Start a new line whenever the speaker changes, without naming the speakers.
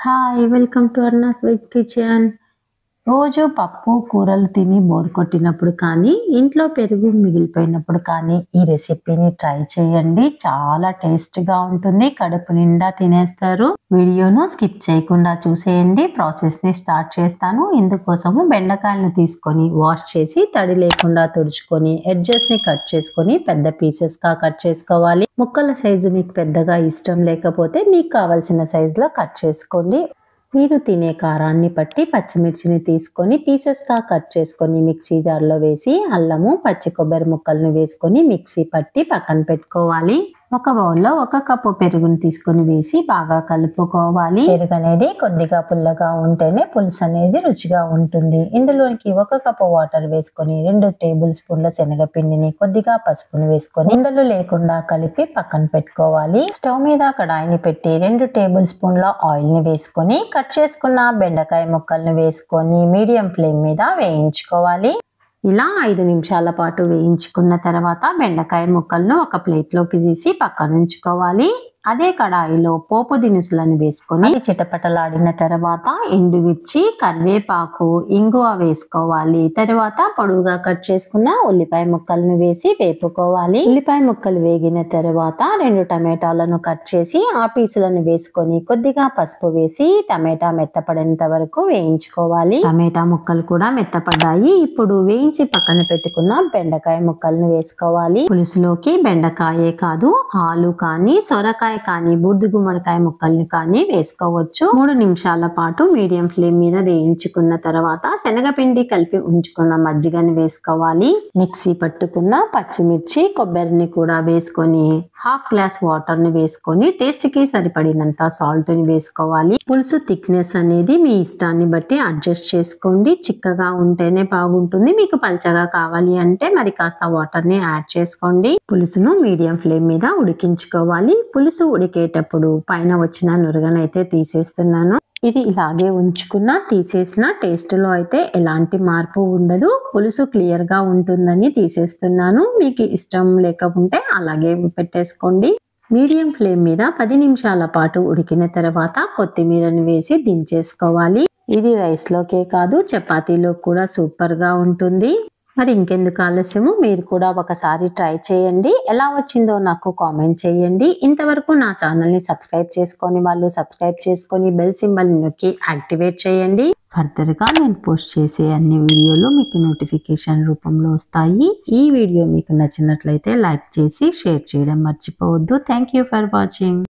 Hi welcome to Arna's veg kitchen. రోజు పప్పు కూరలు తిని బోర్ కొట్టినప్పుడు కానీ ఇంట్లో పెరుగు మిగిలిపోయినప్పుడు కానీ ఈ రెసిపీని ట్రై చేయండి. చాలా టేస్ట్గా ఉంటుంది, కడుపు నిండా తినేస్తారు. వీడియోను స్కిప్ చేయకుండా చూసేయండి. ప్రాసెస్ని స్టార్ట్ చేస్తాను. ఇందుకోసము బెండకాయలను తీసుకొని వాష్ చేసి తడి లేకుండా తుడుచుకొని ఎడ్జెస్ని కట్ చేసుకొని పెద్ద పీసెస్గా కట్ చేసుకోవాలి. ముక్కల సైజు మీకు పెద్దగా ఇష్టం లేకపోతే మీకు కావాల్సిన సైజులో కట్ చేసుకోండి. మీరు తినే కారాన్ని బట్టి పచ్చిమిర్చిని తీసుకొని పీసెస్గా కట్ చేసుకొని మిక్సీ జార్లో వేసి అల్లము పచ్చి కొబ్బరి ముక్కలను వేసుకొని మిక్సీ పట్టి పక్కన పెట్టుకోవాలి. ఒక బౌల్లో 1 కప్పు పెరుగును తీసుకొని వేసి బాగా కలుపుకోవాలి. పెరుగు అనేది కొద్దిగా పుల్లగా ఉంటేనే పులుసు అనేది రుచిగా ఉంటుంది. ఇందులోనికి 1 కప్పు వాటర్ వేసుకొని 2 టేబుల్ స్పూన్ల శనగపిండిని కొద్దిగా పసుపును వేసుకొని ఉండలు లేకుండా కలిపి పక్కన పెట్టుకోవాలి. స్టవ్ మీద కడాయిని పెట్టి 2 టేబుల్ స్పూన్ల ఆయిల్ ని వేసుకొని కట్ చేసుకున్న బెండకాయ ముక్కలను వేసుకొని మీడియం ఫ్లేమ్ మీద వేయించుకోవాలి. ఇలా 5 నిమిషాల పాటు వేయించుకున్న తర్వాత బెండకాయ ముక్కలను ఒక ప్లేట్లోకి తీసి పక్కన ఉంచుకోవాలి. అదే కడాయిలో పోపు దినుసులను వేసుకొని చిటపటలాడిన తర్వాత ఎండుమిర్చి, కరివేపాకు, ఇంగువ వేసుకోవాలి. తర్వాత పొడవుగా కట్ చేసుకున్న ఉల్లిపాయ ముక్కలను వేసి వేపుకోవాలి. ఉల్లిపాయ ముక్కలు వేగిన తర్వాత 2 టమాటాలను కట్ చేసి ఆ పీసులను వేసుకొని కొద్దిగా పసుపు వేసి టమాటా మెత్తపడేంత వరకు వేయించుకోవాలి. టమాటా ముక్కలు కూడా మెత్తపడ్డాయి. ఇప్పుడు వేయించి పక్కన పెట్టుకున్న బెండకాయ ముక్కలను వేసుకోవాలి. పులుసులోకి బెండకాయే కాదు ఆలు కానీ సొరకాయ కానీ బూర్దు గుమ్మడికాయ ముక్కల్ని కానీ వేసుకోవచ్చు. 3 నిమిషాల పాటు మీడియం ఫ్లేమ్ మీద వేయించుకున్న తర్వాత శనగపిండి కలిపి ఉంచుకున్న మజ్జిగని వేసుకోవాలి. మిక్సీ పట్టుకున్న పచ్చిమిర్చి, కొబ్బరిని కూడా వేసుకొని 1/2 గ్లాస్ వాటర్ ని వేసుకొని టేస్ట్ కి సరిపడినంత సాల్ట్ ని వేసుకోవాలి. పులుసు థిక్నెస్ అనేది మీ ఇష్టాన్ని బట్టి అడ్జస్ట్ చేసుకోండి. చిక్కగా ఉంటేనే బాగుంటుంది. మీకు పల్చగా కావాలి అంటే మరి కాస్త వాటర్ ని యాడ్ చేసుకోండి. పులుసును మీడియం ఫ్లేమ్ మీద ఉడికించుకోవాలి. పులుసు ఉడికేటప్పుడు పైన వచ్చిన నురగనైతే తీసేస్తున్నాను. ఇది ఇలాగే ఉంచుకున్న తీసేసిన టేస్ట్ లో అయితే ఎలాంటి మార్పు ఉండదు. పులుసు క్లియర్ గా ఉంటుందని తీసేస్తున్నాను. మీకు ఇష్టం లేకపోతే అలాగే పెట్టేసుకోండి. మీడియం ఫ్లేమ్ మీద 10 నిమిషాల పాటు ఉడికిన తర్వాత కొత్తిమీరను వేసి దించేసుకోవాలి. ఇది రైస్ లోకే కాదు చపాతీలో కూడా సూపర్ గా ఉంటుంది. మరి ఇంకెందుకు ఆలస్యము, మీరు కూడా ఒకసారి ట్రై చేయండి. ఎలా వచ్చిందో నాకు కామెంట్ చేయండి. ఇంతవరకు నా ఛానల్ని సబ్స్క్రైబ్ చేసుకొని వాళ్ళు సబ్స్క్రైబ్ చేసుకొని బెల్ సింబల్ నొక్కి యాక్టివేట్ చేయండి. ఫర్దర్గా నేను పోస్ట్ చేసే అన్ని వీడియోలు మీకు నోటిఫికేషన్ రూపంలో వస్తాయి. ఈ వీడియో మీకు నచ్చినట్లయితే లైక్ చేసి షేర్ చేయడం మర్చిపోవద్దు. Thank you for watching.